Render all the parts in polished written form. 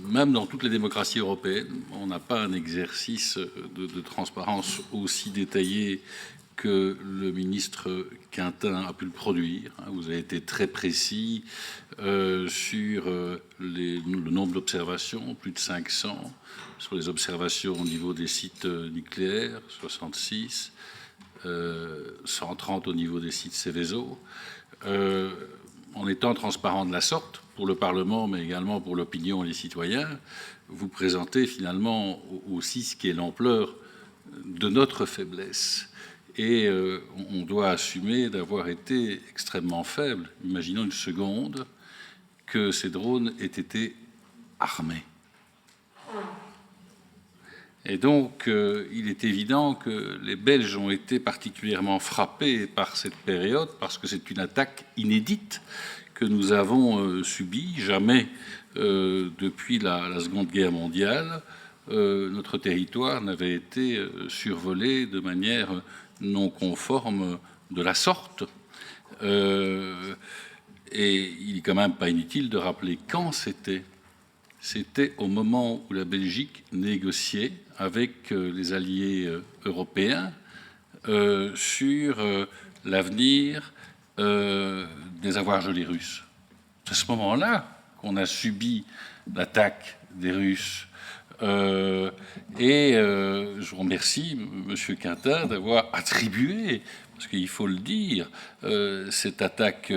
même dans toutes les démocraties européennes, on n'a pas un exercice de transparence aussi détaillé que le ministre Quintin a pu le produire. Vous avez été très précis sur le nombre d'observations, plus de 500, sur les observations au niveau des sites nucléaires, 66, 130 au niveau des sites Céveso. En étant transparent de la sorte, pour le Parlement, mais également pour l'opinion et les citoyens, vous présentez finalement aussi ce qui est l'ampleur de notre faiblesse. Et on doit assumer d'avoir été extrêmement faible. Imaginons une seconde que ces drones aient été armés. Et donc, il est évident que les Belges ont été particulièrement frappés par cette période, parce que c'est une attaque inédite que nous avons subie. Jamais, depuis la Seconde Guerre mondiale, notre territoire n'avait été survolé de manière non conforme de la sorte. Et il n'est quand même pas inutile de rappeler quand c'était. C'était au moment où la Belgique négociait avec les alliés européens sur l'avenir des avoirs gelés russes. C'est à ce moment-là qu'on a subi l'attaque des Russes. Je remercie M. Quintin d'avoir attribué, parce qu'il faut le dire, cette attaque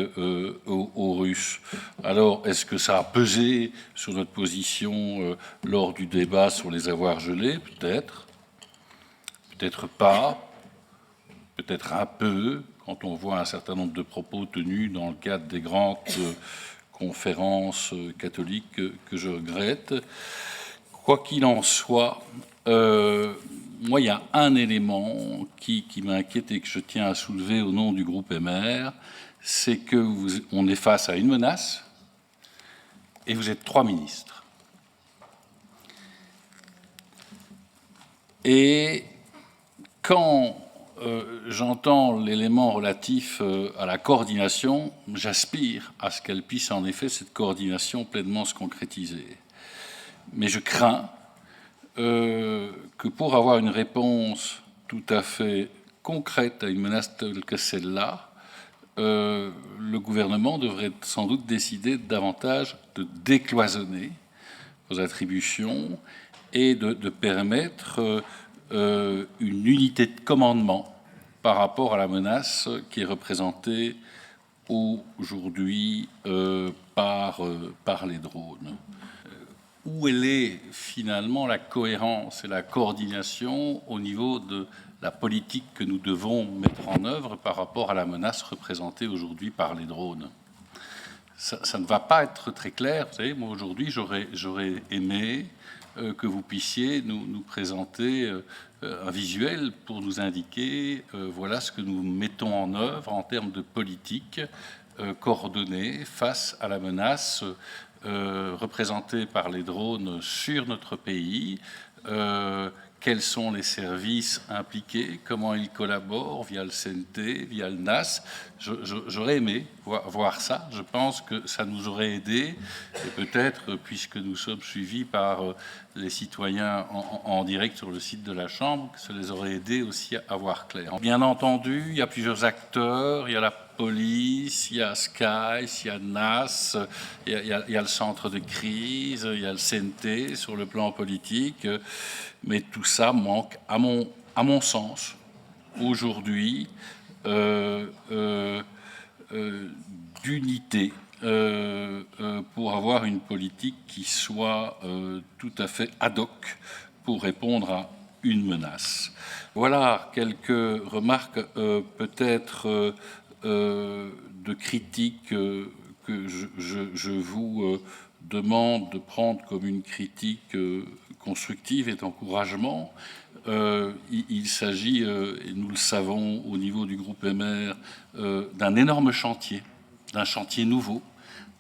aux Russes. Alors, est-ce que ça a pesé sur notre position lors du débat sur les avoirs gelés? Peut-être. Peut-être pas. Peut-être un peu, quand on voit un certain nombre de propos tenus dans le cadre des grandes conférences catholiques que je regrette. Quoi qu'il en soit, moi, il y a un élément qui m'inquiète et que je tiens à soulever au nom du groupe MR, c'est qu'on est face à une menace et vous êtes 3 ministres. Et quand j'entends l'élément relatif à la coordination, j'aspire à ce qu'elle puisse en effet, cette coordination, pleinement se concrétiser. Mais je crains que pour avoir une réponse tout à fait concrète à une menace telle que celle-là, le gouvernement devrait sans doute décider davantage de décloisonner vos attributions et de permettre une unité de commandement par rapport à la menace qui est représentée aujourd'hui par les drones. Où elle est finalement la cohérence et la coordination au niveau de la politique que nous devons mettre en œuvre par rapport à la menace représentée aujourd'hui par les drones? Ça ne va pas être très clair. Vous savez, moi aujourd'hui, j'aurais aimé que vous puissiez nous présenter un visuel pour nous indiquer voilà ce que nous mettons en œuvre en termes de politique coordonnée face à la menace représentée par les drones sur notre pays. Quels sont les services impliqués, comment ils collaborent via le CNT, via le NAS. J'aurais aimé voir ça. Je pense que ça nous aurait aidé, et peut-être, puisque nous sommes suivis par les citoyens en direct sur le site de la Chambre, que ça les aurait aidés aussi à voir clair. Bien entendu, il y a plusieurs acteurs, il y a la police, il y a SKY, il y a NAS, il y a le centre de crise, il y a le CNT sur le plan politique, mais tout ça manque, à mon sens, aujourd'hui, d'unité pour avoir une politique qui soit tout à fait ad hoc pour répondre à une menace. Voilà quelques remarques peut-être de critiques que je vous demande de prendre comme une critique constructive et d'encouragement. Il s'agit, et nous le savons au niveau du groupe MR, d'un énorme chantier, d'un chantier nouveau,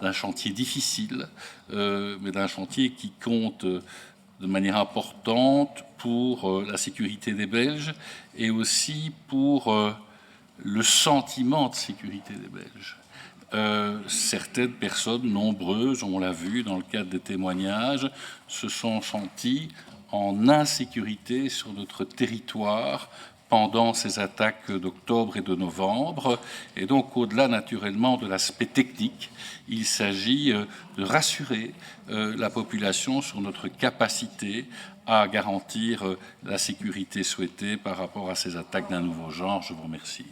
d'un chantier difficile, mais d'un chantier qui compte de manière importante pour la sécurité des Belges et aussi pour le sentiment de sécurité des Belges. certaines personnes, nombreuses, on l'a vu dans le cadre des témoignages, se sont senties en insécurité sur notre territoire pendant ces attaques d'octobre et de novembre. Et donc, au-delà naturellement de l'aspect technique, il s'agit de rassurer la population sur notre capacité à garantir la sécurité souhaitée par rapport à ces attaques d'un nouveau genre. Je vous remercie.